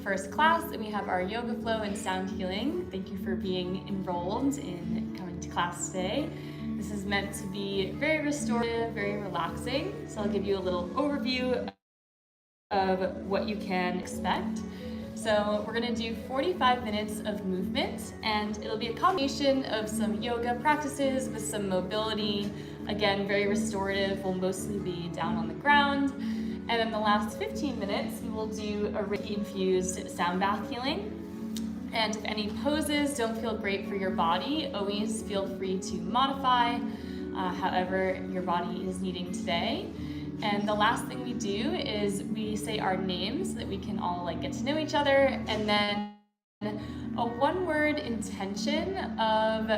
first class, and we have our yoga flow and sound healing. Thank you for being enrolled in coming to class today. This is meant to be very restorative, very relaxing. So I'll give you a little overview of what you can expect. So we're gonna do 45 minutes of movement, and it'll be a combination of some yoga practices with some mobility. Again, very restorative, will mostly be down on the ground. And then the last 15 minutes, we will do a Reiki-infused sound bath healing. And if any poses don't feel great for your body, always feel free to modify however your body is needing today. And the last thing we do is we say our names so that we can all get to know each other, and then a one-word intention of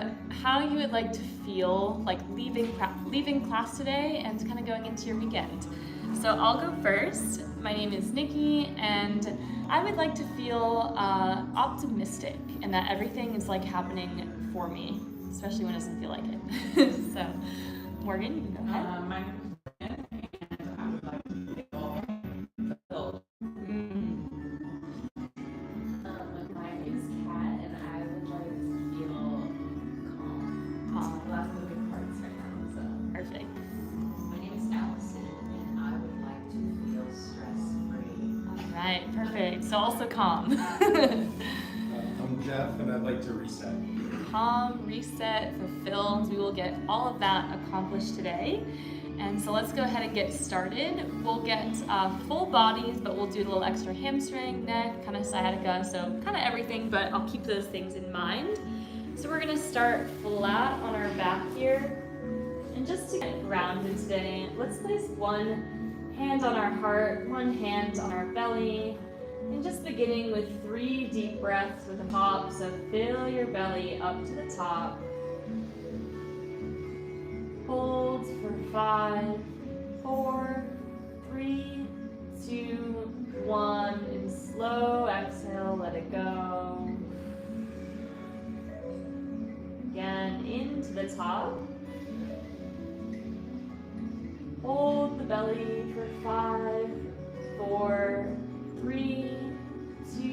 how you would like to feel leaving class today and kind of going into your weekend. So I'll go first. My name is Nikki, and I would like to feel optimistic and that everything is happening for me, especially when it doesn't feel like it. So Morgan, you can go ahead. My name is Morgan, and I would like to feel fulfilled. My name is Kat, and I would like to feel calm. Lots of moving parts right now, so. Perfect. My name is Allison, and I would like to feel stress-free. All right, perfect. So also calm. I'm Jeff, and I'd like to reset. Calm, reset, fulfilled. We will get all of that accomplished today. And so let's go ahead and get started. We'll get full bodies, but we'll do a little extra hamstring, neck, kind of sciatica, so kind of everything, but I'll keep those things in mind. So we're gonna start flat on our back here. And just to get grounded today, let's place one hand on our heart, one hand on our belly, and just beginning with 3 deep breaths with the top. So fill your belly up to the top. Hold for 5, 4, 3, 2, 1, and slow exhale, let it go. Again, into the top. Hold the belly for 5, 4, 3, 2,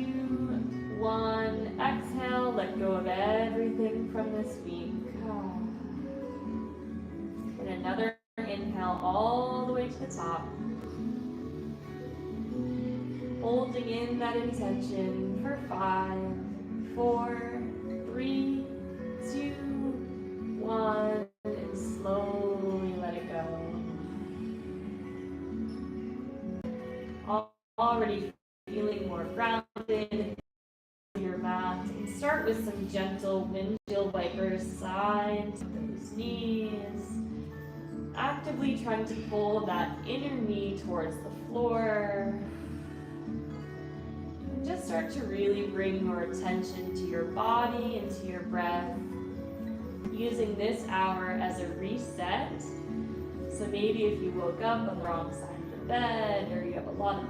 1. Exhale, let go of everything from this week. And another inhale all the way to the top. Holding in that intention for 5, 4, 3, 2, 1, and slowly let it go. Already feeling more grounded in your mat, and start with some gentle windshield wipers, sides, those knees. Actively trying to pull that inner knee towards the floor. And just start to really bring your attention to your body and to your breath, using this hour as a reset. So maybe if you woke up on the wrong side of the bed, or you have a lot of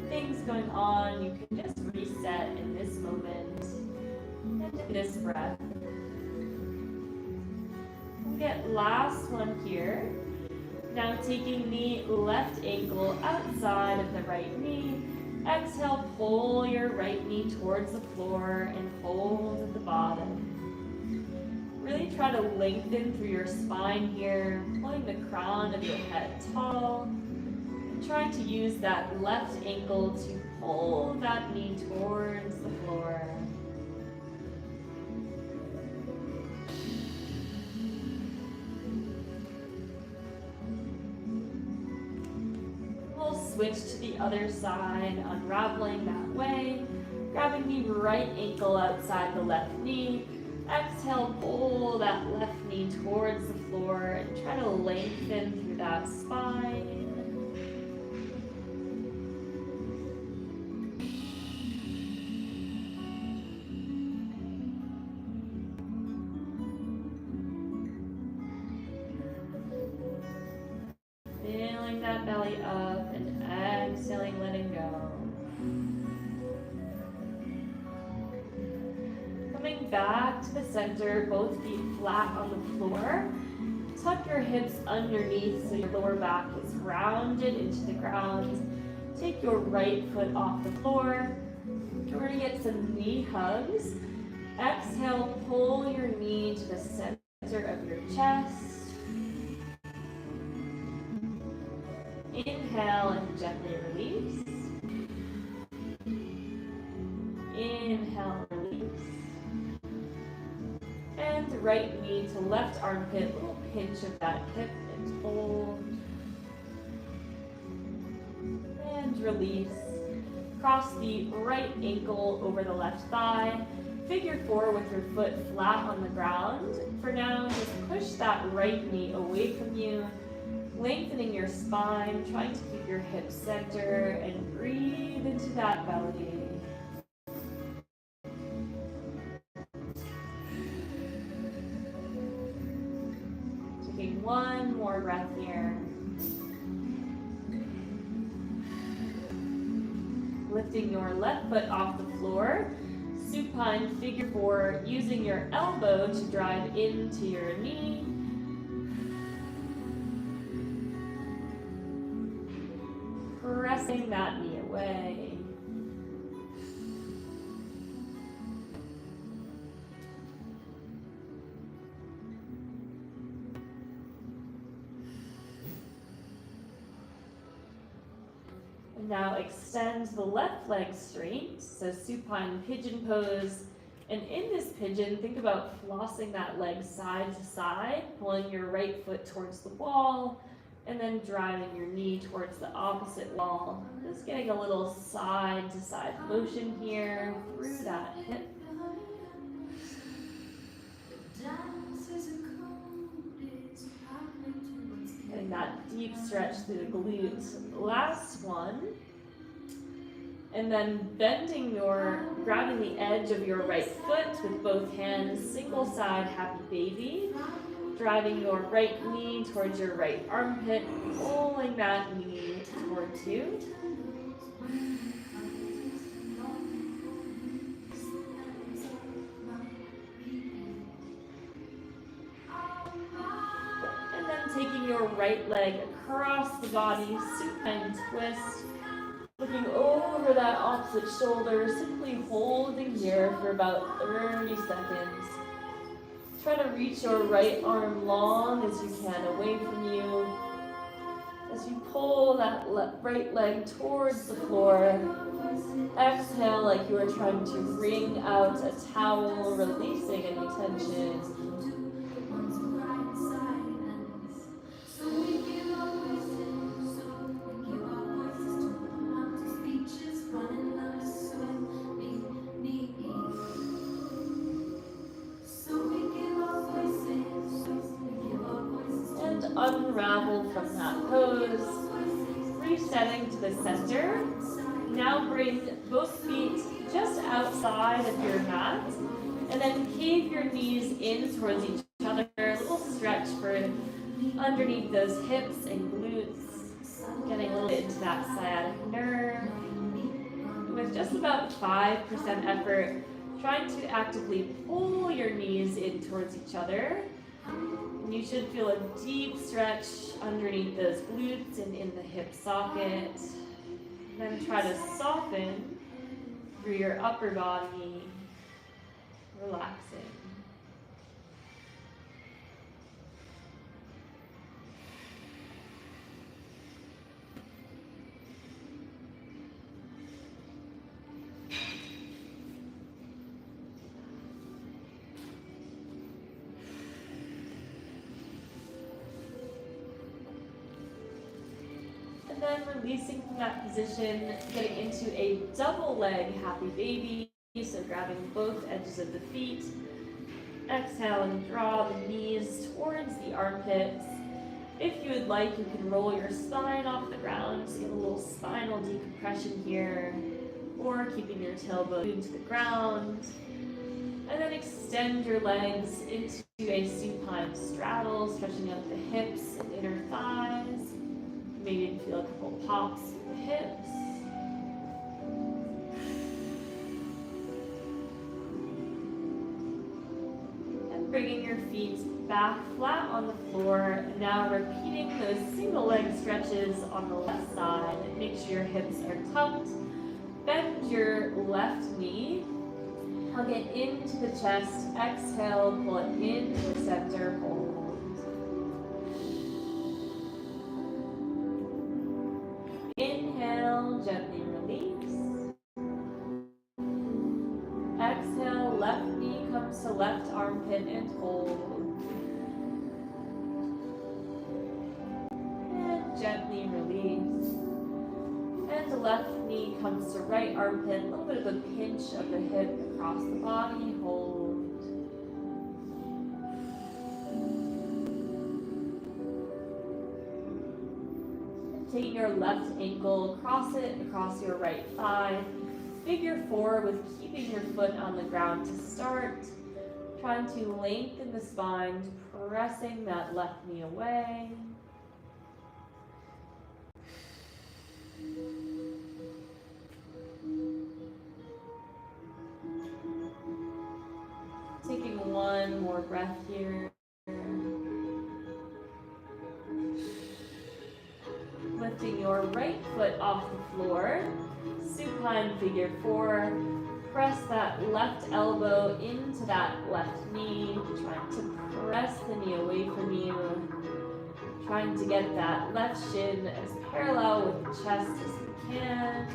things going on, you can just reset in this moment and in this breath. We'll get last one here. Now taking the left ankle outside of the right knee. Exhale, pull your right knee towards the floor and hold at the bottom. Really try to lengthen through your spine here, pulling the crown of your head tall. Trying to use that left ankle to pull that knee towards the floor. We'll switch to the other side, unraveling that way. Grabbing the right ankle outside the left knee. Exhale, pull that left knee towards the floor and try to lengthen through that spine. Filling that belly up and exhaling, letting go. Coming back to the center, both feet flat on the floor. Tuck your hips underneath so your lower back is grounded into the ground. Take your right foot off the floor. get some knee hugs. Exhale, pull your knee to the center of your chest. Inhale and gently release. Inhale, release. And right knee to left armpit, little pinch of that hip and hold. And release. Cross the right ankle over the left thigh. Figure 4 with your foot flat on the ground. For now, just push that right knee away from you, lengthening your spine, trying to keep your hips center, and breathe into that belly. Taking one more breath here. Lifting your left foot off the floor. Supine figure 4, using your elbow to drive into your knee. Pressing that knee away. And now extend the left leg straight, so supine pigeon pose. And in this pigeon, think about flossing that leg side to side, pulling your right foot towards the wall, and then driving your knee towards the opposite wall. Just getting a little side to side motion here through that hip. Getting that deep stretch through the glutes. Last one. And then grabbing the edge of your right foot with both hands, single side happy baby. Driving your right knee towards your right armpit, pulling that knee towards you. And then taking your right leg across the body, supine twist. Looking over that opposite shoulder, simply holding here for about 30 seconds. Try to reach your right arm long as you can away from you. As you pull that right leg towards the floor, exhale like you are trying to wring out a towel, releasing any tension. Unravel from that pose, resetting to the center. Now bring both feet just outside of your mat, and then cave your knees in towards each other. A little stretch for underneath those hips and glutes, getting a little bit into that sciatic nerve. With just about 5% effort, trying to actively pull your knees in towards each other. You should feel a deep stretch underneath those glutes and in the hip socket. Then try to soften through your upper body, relaxing. And then releasing from that position, getting into a double leg happy baby. So grabbing both edges of the feet. Exhale and draw the knees towards the armpits. If you would like, you can roll your spine off the ground. So you have a little spinal decompression here. Or keeping your tailbone into the ground. And then extend your legs into a supine straddle, stretching out the hips and inner thighs. Maybe you can feel a couple pops in the hips. And bringing your feet back flat on the floor. Now repeating those single leg stretches on the left side. Make sure your hips are tucked. Bend your left knee, hug it into the chest, exhale, pull it into the center, hold. Inhale, gently release. Exhale, left knee comes to left armpit and hold. And gently release. And the left knee comes to right armpit, a little bit of a pinch of the hip across the body, hold. Take your left ankle, cross it across your right thigh. Figure 4 with keeping your foot on the ground to start. Trying to lengthen the spine, pressing that left knee away. Taking one more breath here. Lifting your right foot off the floor, supine figure 4. Press that left elbow into that left knee, trying to press the knee away from you. Trying to get that left shin as parallel with the chest as you can.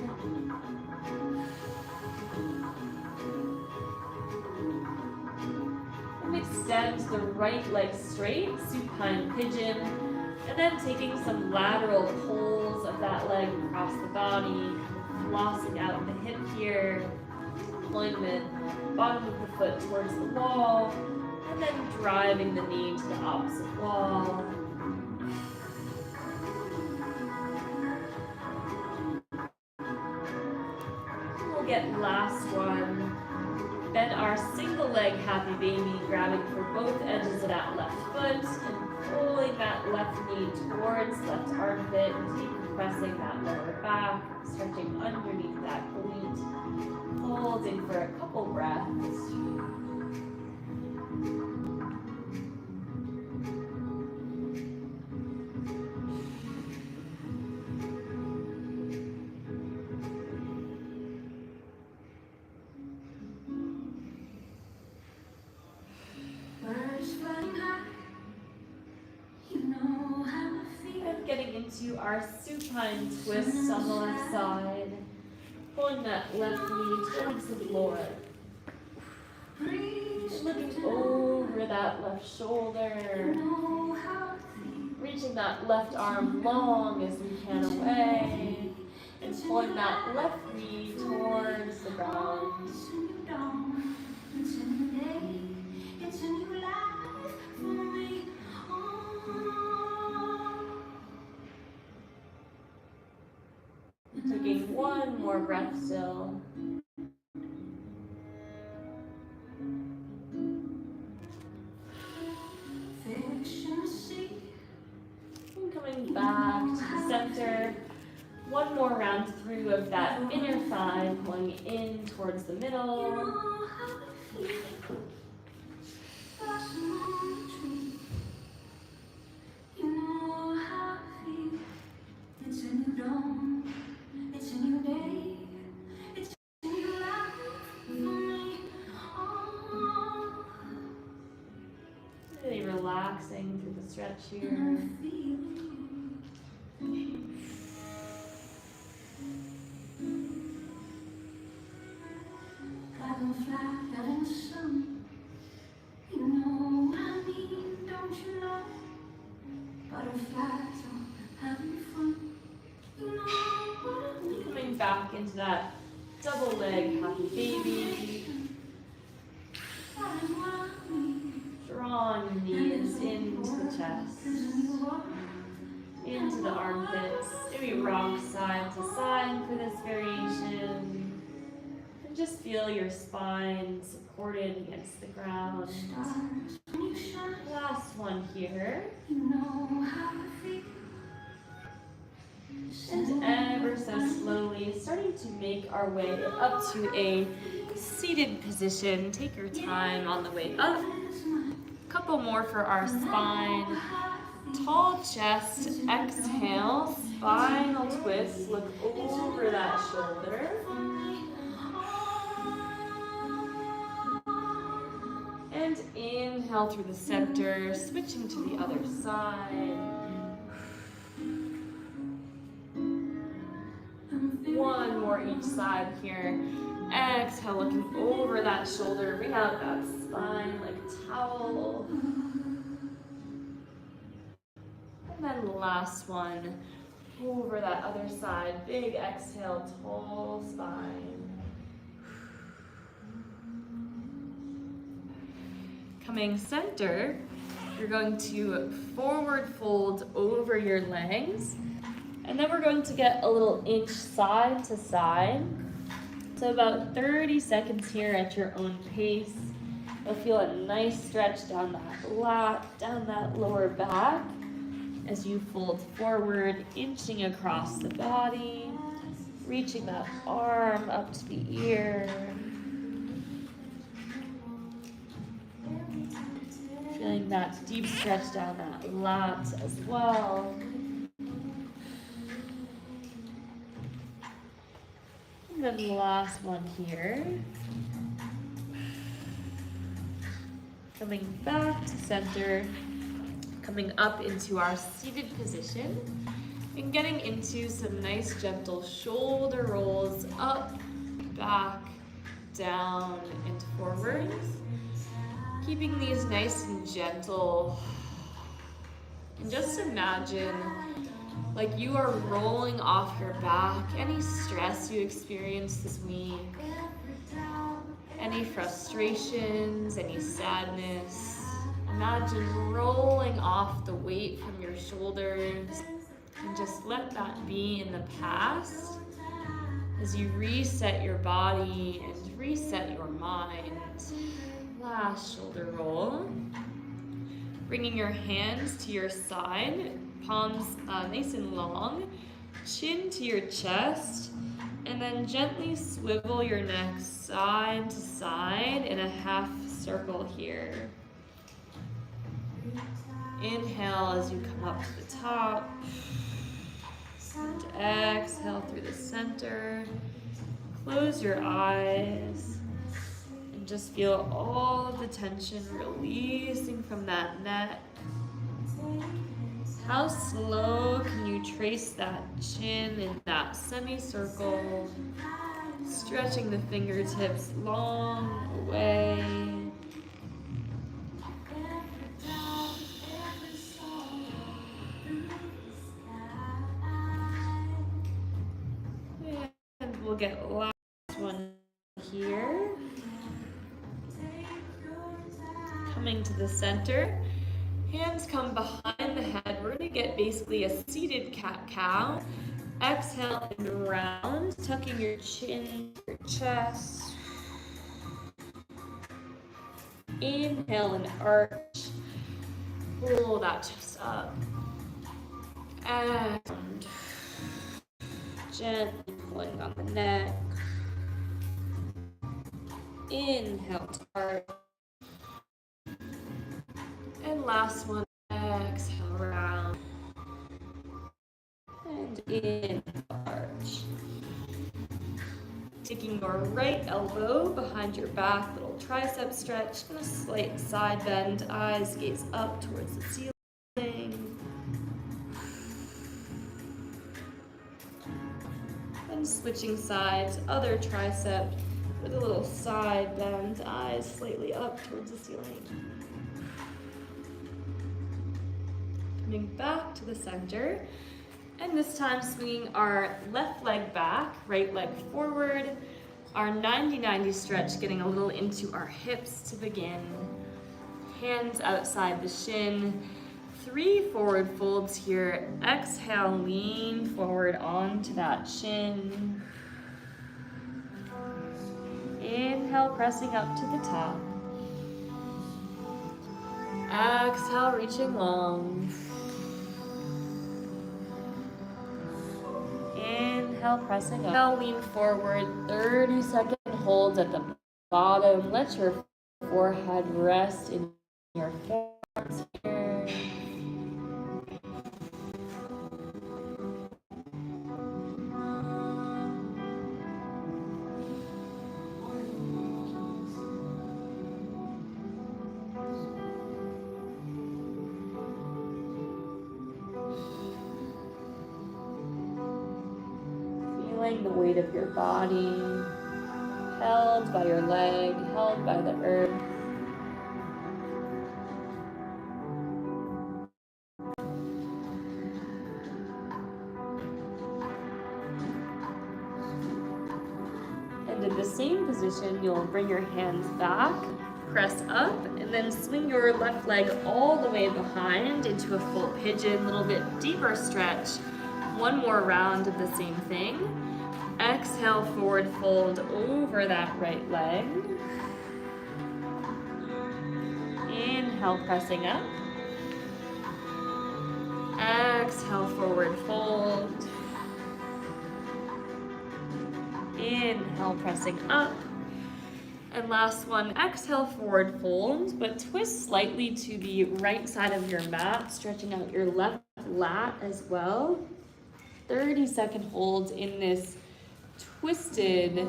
And extend the right leg straight, supine pigeon. And then taking some lateral pulls of that leg across the body, flossing out the hip here, pulling the bottom of the foot towards the wall, and then driving the knee to the opposite wall. We'll get last one. Then our single leg happy baby, grabbing for both edges of that left foot and pulling that left knee towards left armpit, decompressing that lower back, stretching underneath that glute, holding for a couple breaths. Into our supine twist on the left side, pulling that left knee towards the floor, looking over that left shoulder, reaching that left arm long as we can away, and pulling that left knee towards the ground. Taking one more breath still. And coming back to the center. One more round through of that inner thigh, pulling in towards the middle. Really relaxing through the stretch here. Coming back into that double leg happy baby. Drawing the knees into the chest, into the armpits. Maybe rock side to side for this variation. And just feel your spine supported against the ground. Last one here. And ever so slowly, starting to make our way up to a seated position. Take your time on the way up. Couple more for our spine. Tall chest, exhale, spinal twist. Look over that shoulder. Inhale through the center, switching to the other side. One more each side here. Exhale, looking over that shoulder. Bring out that spine like a towel. And then last one. Over that other side. Big exhale, tall spine. Coming center, you're going to forward fold over your legs. And then we're going to get a little inch side to side. So about 30 seconds here at your own pace. You'll feel a nice stretch down that lat, down that lower back as you fold forward, inching across the body, reaching that arm up to the ear. Feeling that deep stretch down that lat as well. And then the last one here. Coming back to center, coming up into our seated position, and getting into some nice gentle shoulder rolls up, back, down, and forwards. Keeping these nice and gentle. And just imagine like you are rolling off your back any stress you experienced this week, any frustrations, any sadness. Imagine rolling off the weight from your shoulders and just let that be in the past as you reset your body and reset your mind. Last shoulder roll. Bringing your hands to your side, palms nice and long, chin to your chest, and then gently swivel your neck side to side in a half circle here. Inhale as you come up to the top, and exhale through the center. Close your eyes. Just feel all of the tension releasing from that neck. How slow can you trace that chin in that semicircle, stretching the fingertips long away. And we'll get last one here. Coming to the center, hands come behind the head. We're gonna get basically a seated cat-cow. Exhale and round, tucking your chin, your chest. Inhale and arch. Pull that chest up. And gently pulling on the neck. Inhale to arch. And last one, exhale around. And in, arch. Taking your right elbow behind your back, little tricep stretch, and a slight side bend, eyes gaze up towards the ceiling. And switching sides, other tricep with a little side bend, eyes slightly up towards the ceiling. Coming back to the center, and this time swinging our left leg back, right leg forward, our 90-90 stretch, getting a little into our hips to begin. Hands outside the shin, 3 forward folds here. Exhale, lean forward onto that shin. Inhale, pressing up to the top. Exhale, reaching long. Inhale, pressing up. Now lean forward, 30-second holds at the bottom. Let your forehead rest in your forearms here. feeling the weight of your body, held by your leg, held by the earth. And in the same position, you'll bring your hands back, press up, and then swing your left leg all the way behind into a full pigeon, a little bit deeper stretch. One more round of the same thing. Exhale, forward fold over that right leg. Inhale, pressing up. Exhale, forward fold. Inhale, pressing up. And last one, exhale, forward fold, but twist slightly to the right side of your mat, stretching out your left lat as well. 30-second holds in this twisted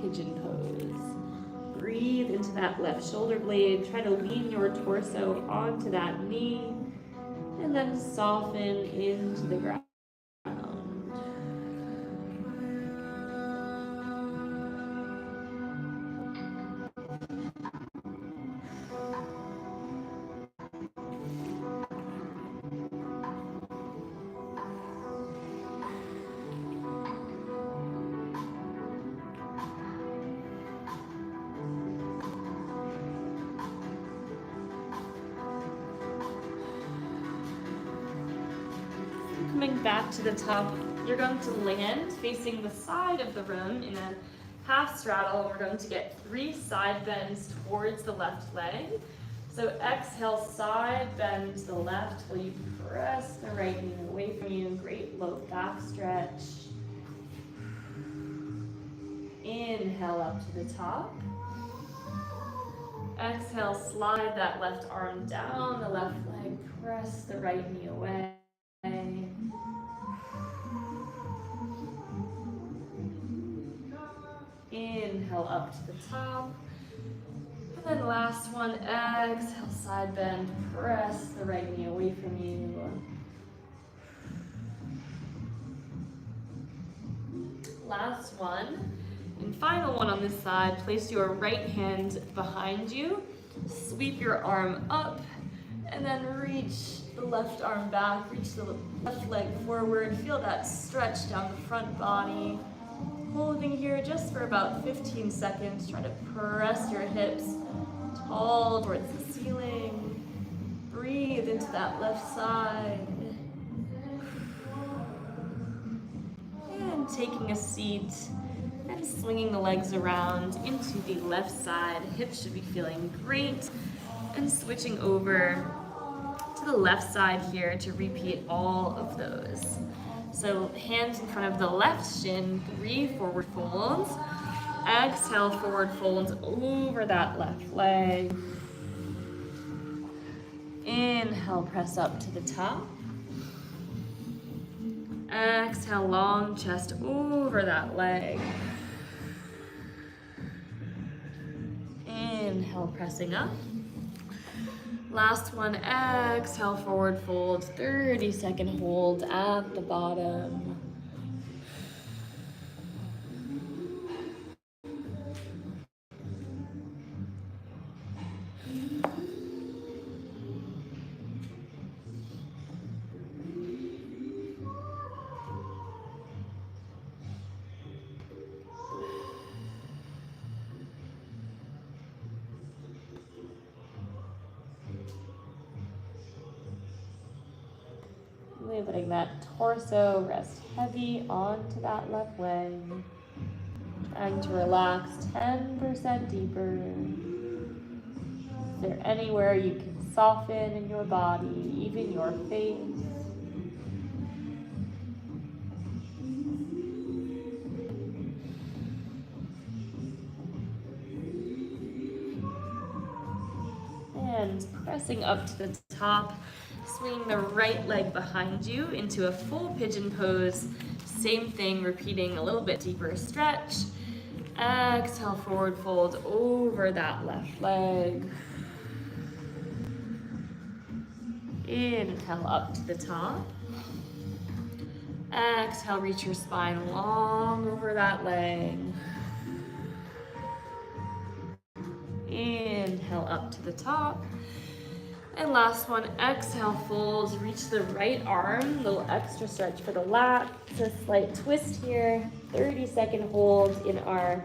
pigeon pose. Breathe into that left shoulder blade. Try to lean your torso onto that knee, and then soften into the ground. Coming back to the top, you're going to land facing the side of the room in a half straddle. We're going to get 3 side bends towards the left leg. So exhale, side bend to the left while you press the right knee away from you. Great low back stretch. Inhale up to the top. Exhale, slide that left arm down the left leg. Press the right knee away. Inhale up to the top. And then last one, exhale, side bend, press the right knee away from you. Last one, and final one on this side, place your right hand behind you, sweep your arm up, and then reach the left arm back, reach the left leg forward, feel that stretch down the front body. Holding here just for about 15 seconds. Try to press your hips tall towards the ceiling. Breathe into that left side. And taking a seat and swinging the legs around into the left side. Hips should be feeling great. And switching over to the left side here to repeat all of those. So hands in front of the left shin, 3 forward folds. Exhale, forward folds over that left leg. Inhale, press up to the top. Exhale, long chest over that leg. Inhale, pressing up. Last one, exhale, forward fold, 30-second hold at the bottom. Really letting that torso rest heavy onto that left leg. Trying to relax 10% deeper. Is there anywhere you can soften in your body, even your face? And pressing up to the top. Swinging the right leg behind you into a full pigeon pose. Same thing, repeating a little bit deeper stretch. Exhale, forward fold over that left leg. Inhale up to the top. Exhale, reach your spine long over that leg. Inhale up to the top. And last one, exhale, fold, reach the right arm, little extra stretch for the lat. It's a slight twist here, 30-second hold in our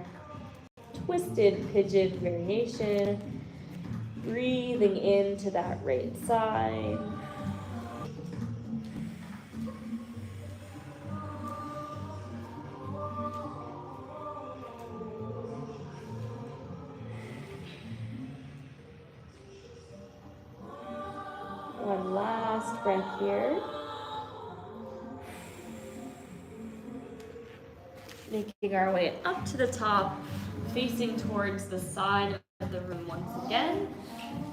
twisted pigeon variation. Breathing into that right side. One last breath here. Making our way up to the top, facing towards the side of the room once again.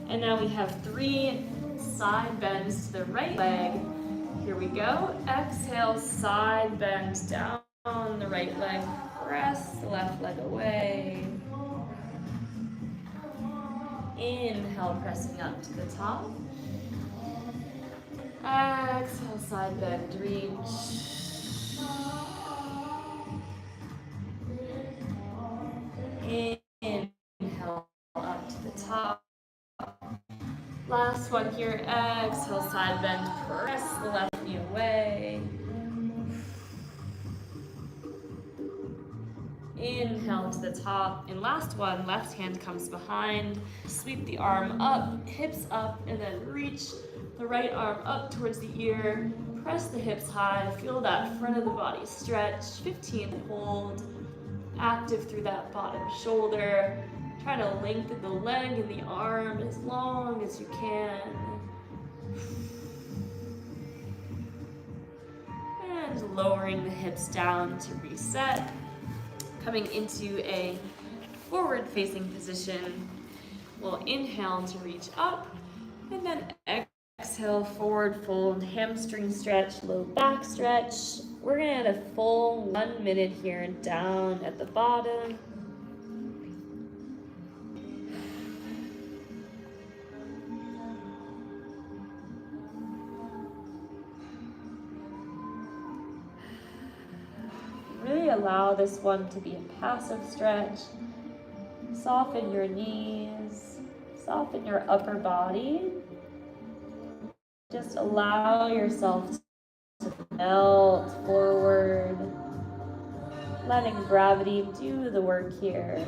And now we have 3 side bends to the right leg. Here we go. Exhale, side bend down the right leg. Press the left leg away. Inhale, pressing up to the top. Exhale, side bend, reach. Inhale, up to the top. Last one here. Exhale, side bend, press the left knee away. Inhale to the top. And last one, left hand comes behind. Sweep the arm up, hips up, and then reach the right arm up towards the ear. Press the hips high. Feel that front of the body stretch. 15th hold. Active through that bottom shoulder. Try to lengthen the leg and the arm as long as you can. And lowering the hips down to reset. Coming into a forward-facing position. We'll inhale to reach up, and then exhale, forward fold, hamstring stretch, low back stretch. We're gonna add a full 1 minute here down at the bottom. Really allow this one to be a passive stretch. Soften your knees, soften your upper body. Just allow yourself to melt forward, letting gravity do the work here.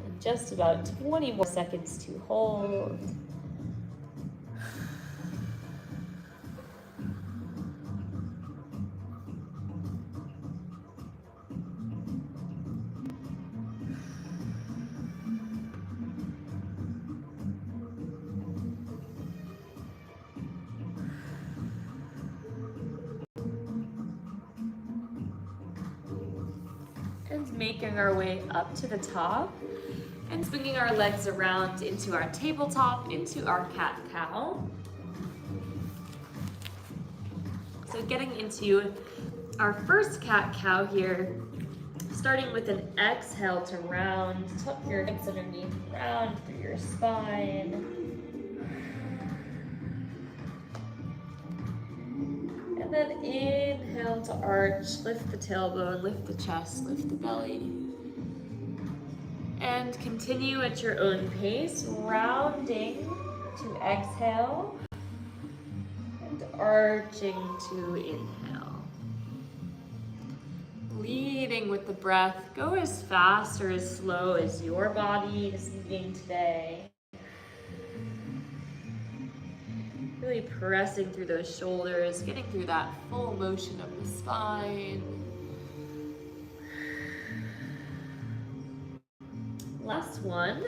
And just about 20 more seconds to hold. And making our way up to the top and swinging our legs around into our tabletop, into our cat-cow. So getting into our first cat-cow here, starting with an exhale to round, tuck your hips underneath, round through your spine. And then inhale to arch, lift the tailbone, lift the chest, lift the belly. And continue at your own pace, rounding to exhale and arching to inhale. Leading with the breath, go as fast or as slow as your body is needing today. Really pressing through those shoulders, getting through that full motion of the spine. Last one.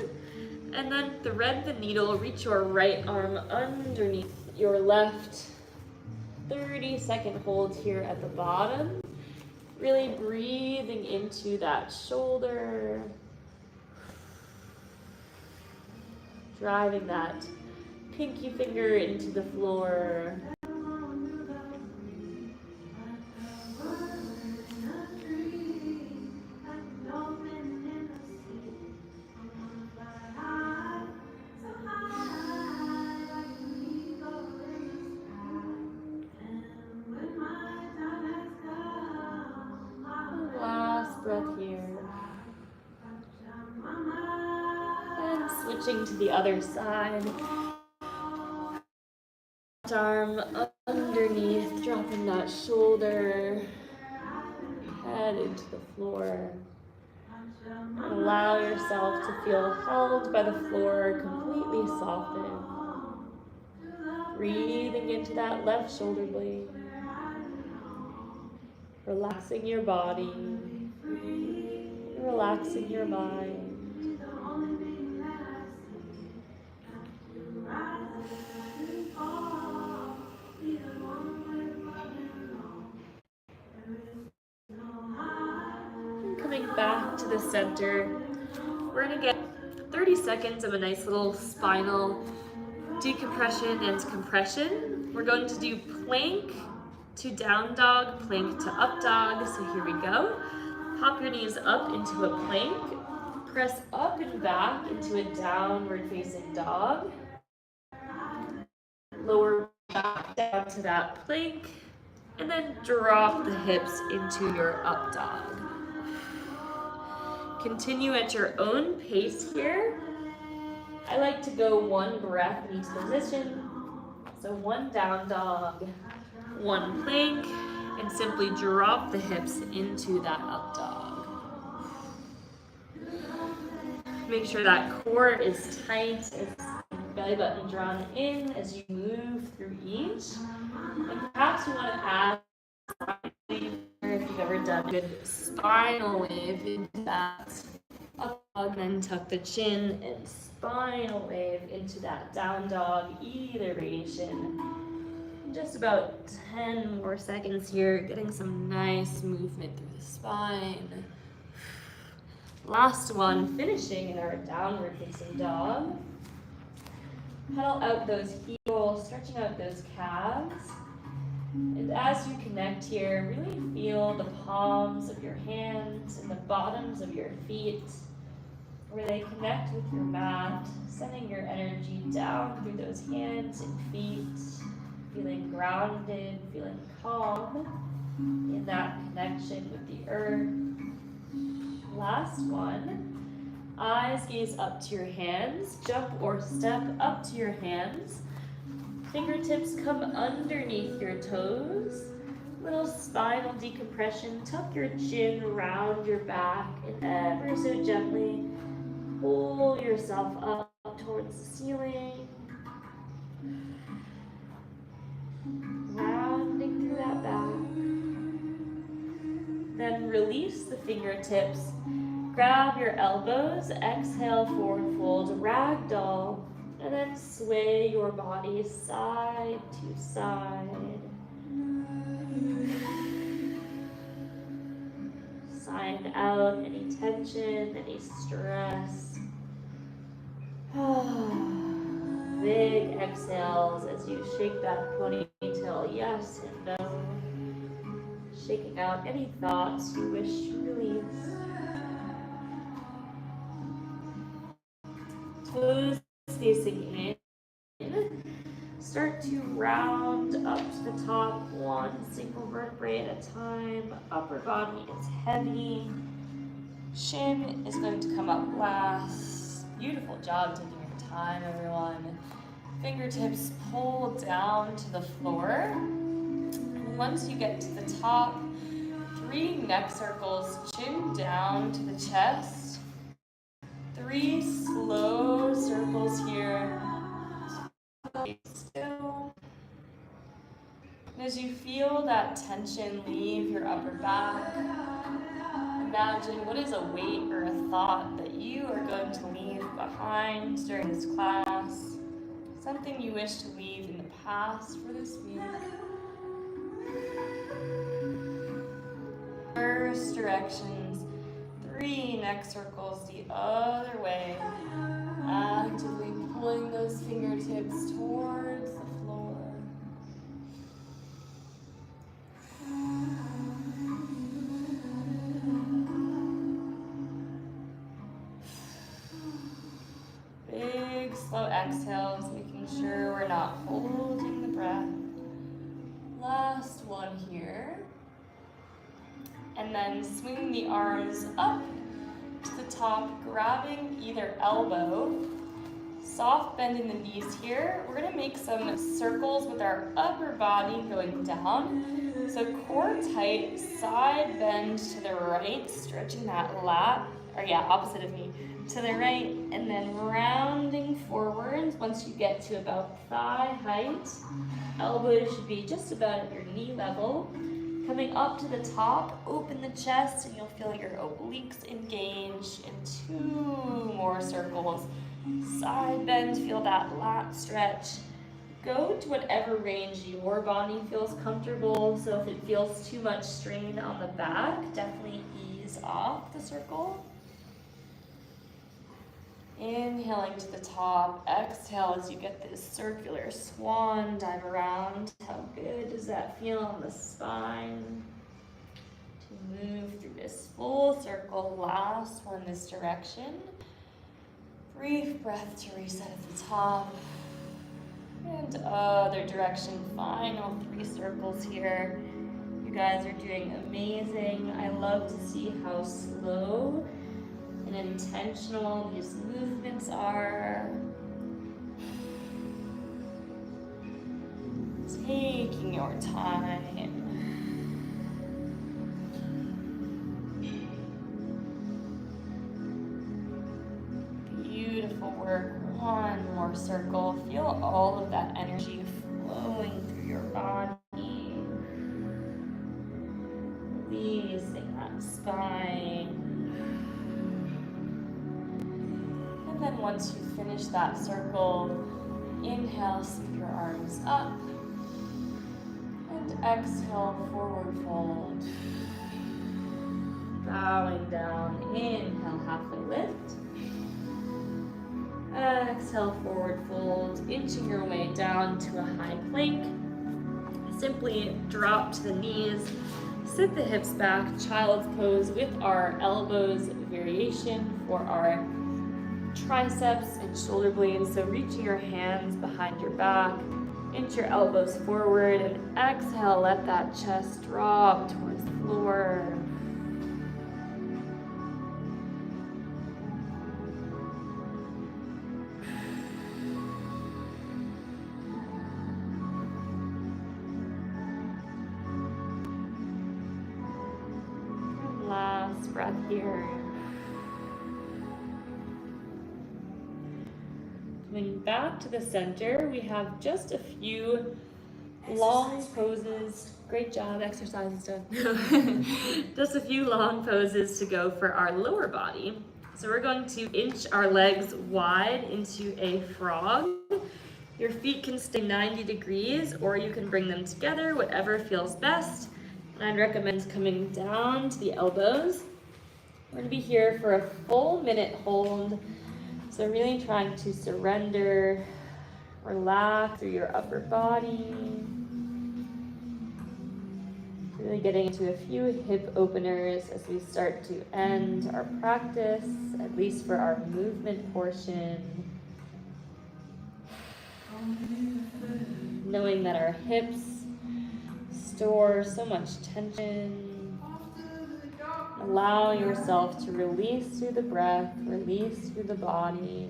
And then thread the needle, reach your right arm underneath your left. 30-second hold here at the bottom. Really breathing into that shoulder. Driving that pinky finger into the floor. switching to the other side. Arm underneath, dropping that shoulder, head into the floor. And allow yourself to feel held by the floor, completely softened. Breathing into that left shoulder blade. Relaxing your body, relaxing your mind. Coming back to the center, we're going to get 30 seconds of a nice little spinal decompression and compression. We're going to do plank to down dog, plank to up dog. So here we go. Hop your knees up into a plank. Press up and back into a downward facing dog. Lower back down to that plank. And then drop the hips into your up dog. Continue at your own pace here. I like to go one breath in each position. So one down dog, one plank, and simply drop the hips into that up dog. Make sure that core is tight, as belly button drawn in as you move through each. And perhaps you want to add, if you've ever done a good spinal wave into that up dog, then tuck the chin and spinal wave into that down dog, either variation. Just about 10 more seconds here, getting some nice movement through the spine. Last one, finishing in our downward facing dog. Pedal out those heels, stretching out those calves. And as you connect here, really feel the palms of your hands and the bottoms of your feet, where they connect with your mat, sending your energy down through those hands and feet, feeling grounded, feeling calm in that connection with the earth. Last one, eyes gaze up to your hands, jump or step up to your hands. Fingertips come underneath your toes. Little spinal decompression. Tuck your chin around your back and ever so gently pull yourself up towards the ceiling. Rounding through that back. Then release the fingertips. Grab your elbows. Exhale, forward fold, ragdoll. And then sway your body side to side. Sign out any tension, any stress. Big exhales as you shake that ponytail, yes and no. Shaking out any thoughts you wish to release. Toes facing in. Start to round up to the top, one single vertebrae at a time. Upper body is heavy. Shin is going to come up last. Beautiful job taking your time, everyone. Fingertips pull down to the floor. And once you get to the top, 3 neck circles, chin down to the chest. 3 slow circles here. Still. And as you feel that tension leave your upper back, imagine what is a weight or a thought that you are going to leave behind during this class. Something you wish to leave in the past for this week. First directions, 3 neck circles the other way. Actively pulling those fingertips towards the floor. Big, slow exhales, making sure we're not holding the breath. Last one here. And then swing the arms up to the top, grabbing either elbow soft bend in the knees here. We're gonna make some circles with our upper body going down. So core tight, side bend to the right, stretching that lat, or yeah, opposite of me, to the right, and then rounding forward. Once you get to about thigh height, elbows should be just about at your knee level. Coming up to the top, open the chest, and you'll feel your obliques engage in 2 more circles. Side bend, feel that lat stretch. Go to whatever range your body feels comfortable. So if it feels too much strain on the back, definitely ease off the circle. Inhaling to the top, exhale as you get this circular swan dive around. How good does that feel on the spine? To move through this full circle, last one this direction. Brief breath to reset at the top. And other direction, final 3 circles here. You guys are doing amazing. I love to see how slow and intentional these movements are. Taking your time. Beautiful work. One more circle. Feel all of that energy flowing through your body. Releasing that spine. And then once you finish that circle, inhale, sweep your arms up. And exhale, forward fold. Bowing down, inhale, halfway lift. Exhale, forward fold, inching your way down to a high plank. Simply drop to the knees, sit the hips back, child's pose with our elbows variation for our triceps and shoulder blades. So reaching your hands behind your back, inch your elbows forward, and exhale, let that chest drop towards the floor. Last breath here. Coming back to the center, we have just a few long poses. Great job, exercise and stuff. Just a few long poses to go for our lower body. So we're going to inch our legs wide into a frog. Your feet can stay 90 degrees, or you can bring them together, whatever feels best. And I'd recommend coming down to the elbows. We're gonna be here for a full minute hold. So really trying to surrender, relax through your upper body. Really getting into a few hip openers as we start to end our practice, at least for our movement portion. Knowing that our hips store so much tension. Allow yourself to release through the breath, release through the body.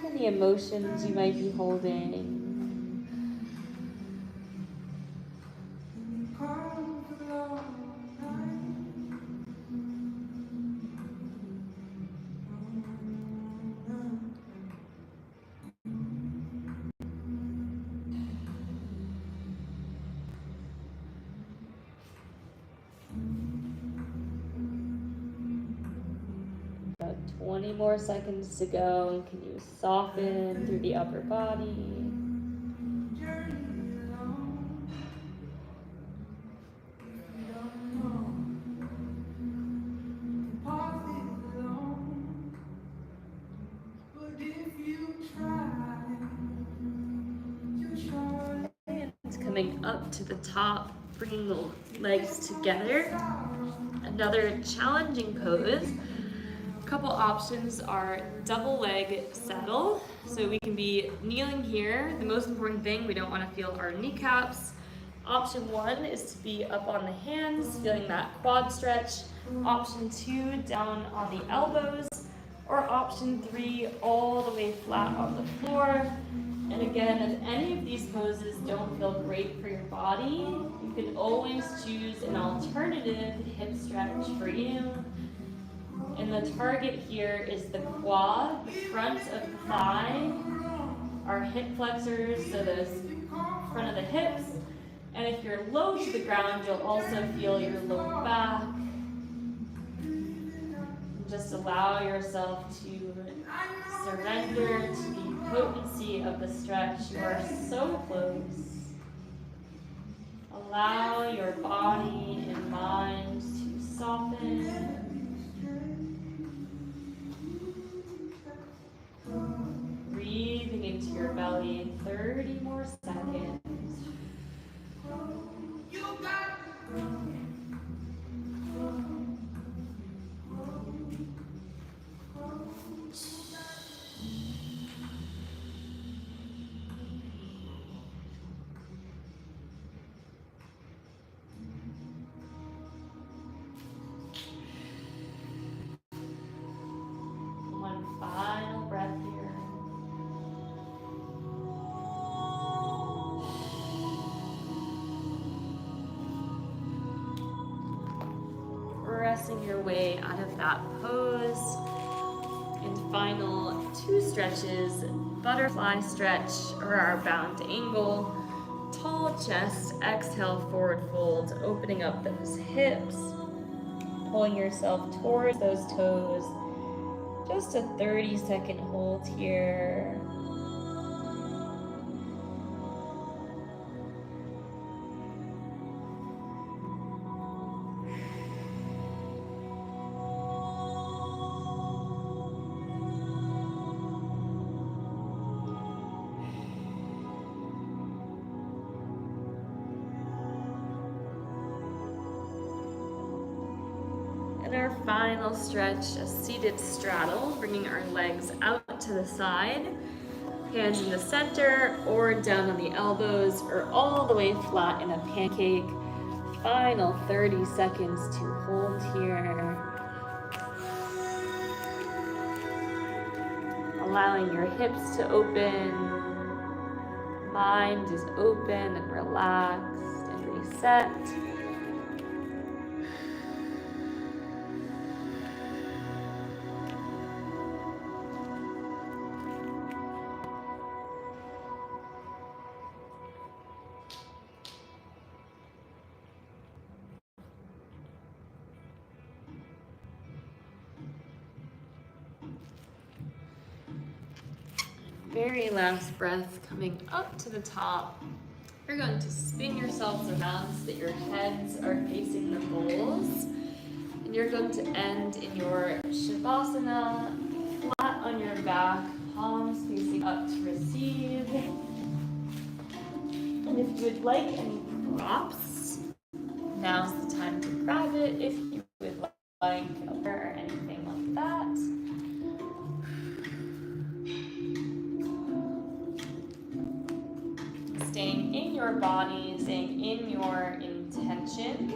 Any emotions you might be holding. About 20 more seconds to go. Can you soften through the upper body? And coming up to the top, bringing the legs together. Another challenging pose. Couple options are double leg saddle. So we can be kneeling here. The most important thing, we don't want to feel our kneecaps. Option 1 is to be up on the hands, feeling that quad stretch. Option 2, down on the elbows. Or option 3, all the way flat on the floor. And again, if any of these poses don't feel great for your body, you can always choose an alternative hip stretch for you. And the target here is the quad, the front of the thigh, our hip flexors, so the front of the hips. And if you're low to the ground, you'll also feel your lower back. Just allow yourself to surrender to the potency of the stretch. You are so close. Allow your body and mind to soften. Breathing into your belly, 30 more seconds. One final breath here. Pressing your way out of that pose. And final 2 stretches, butterfly stretch or our bound angle. Tall chest, exhale, forward fold, opening up those hips, pulling yourself towards those toes. Just a 30-second hold here. And our final stretch, a seated straddle, bringing our legs out to the side, hands in the center or down on the elbows or all the way flat in a pancake. Final 30 seconds to hold here. Allowing your hips to open, mind is open and relaxed and reset. Very last breath, coming up to the top. You're going to spin yourselves around so that your heads are facing the bowls. And you're going to end in your Shavasana, flat on your back, palms facing up to receive. And if you would like any props, now's the time to grab it. If you would like or anything like that. Staying in your body, staying in your intention,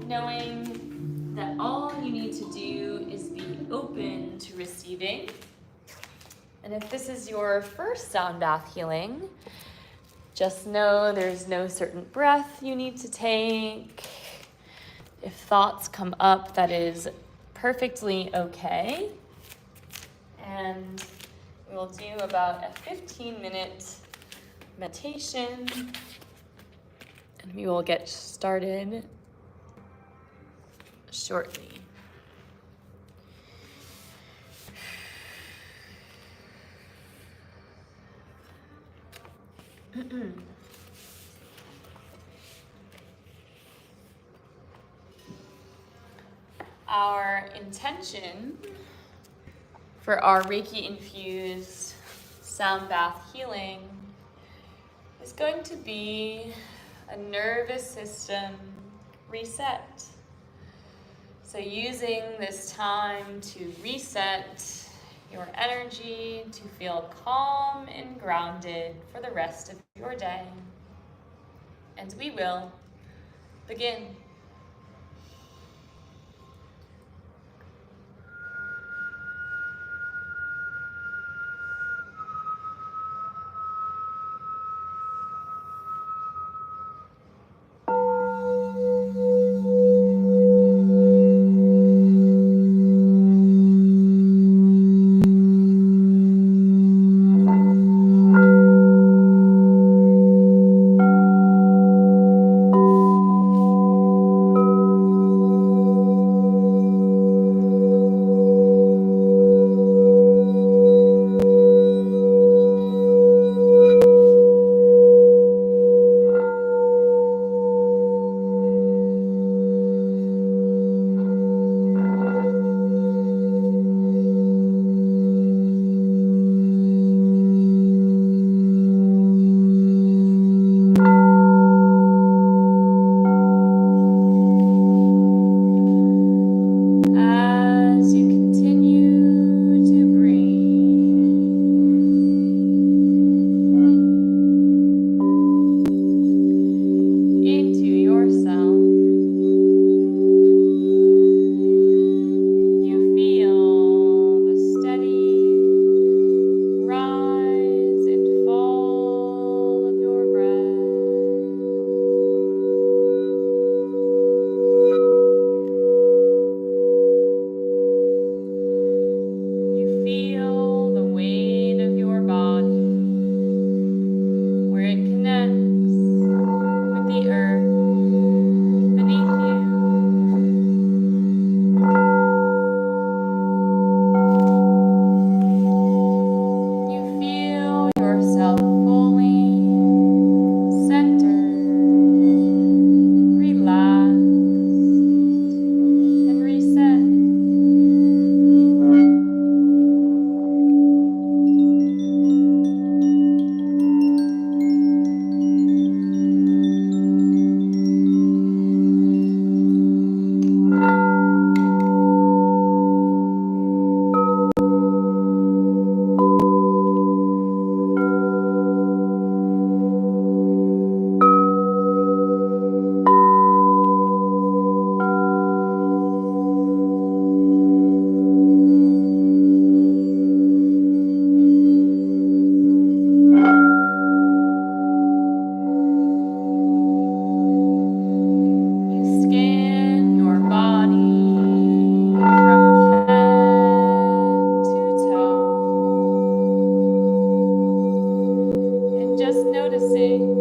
knowing that all you need to do is be open to receiving. And if this is your first sound bath healing, just know there's no certain breath you need to take. If thoughts come up, that is perfectly okay. And we'll do about a 15-minute meditation, and we will get started shortly. Our intention for our Reiki-infused sound bath healing is going to be a nervous system reset. So using this time to reset your energy, to feel calm and grounded for the rest of your day. And we will begin. see.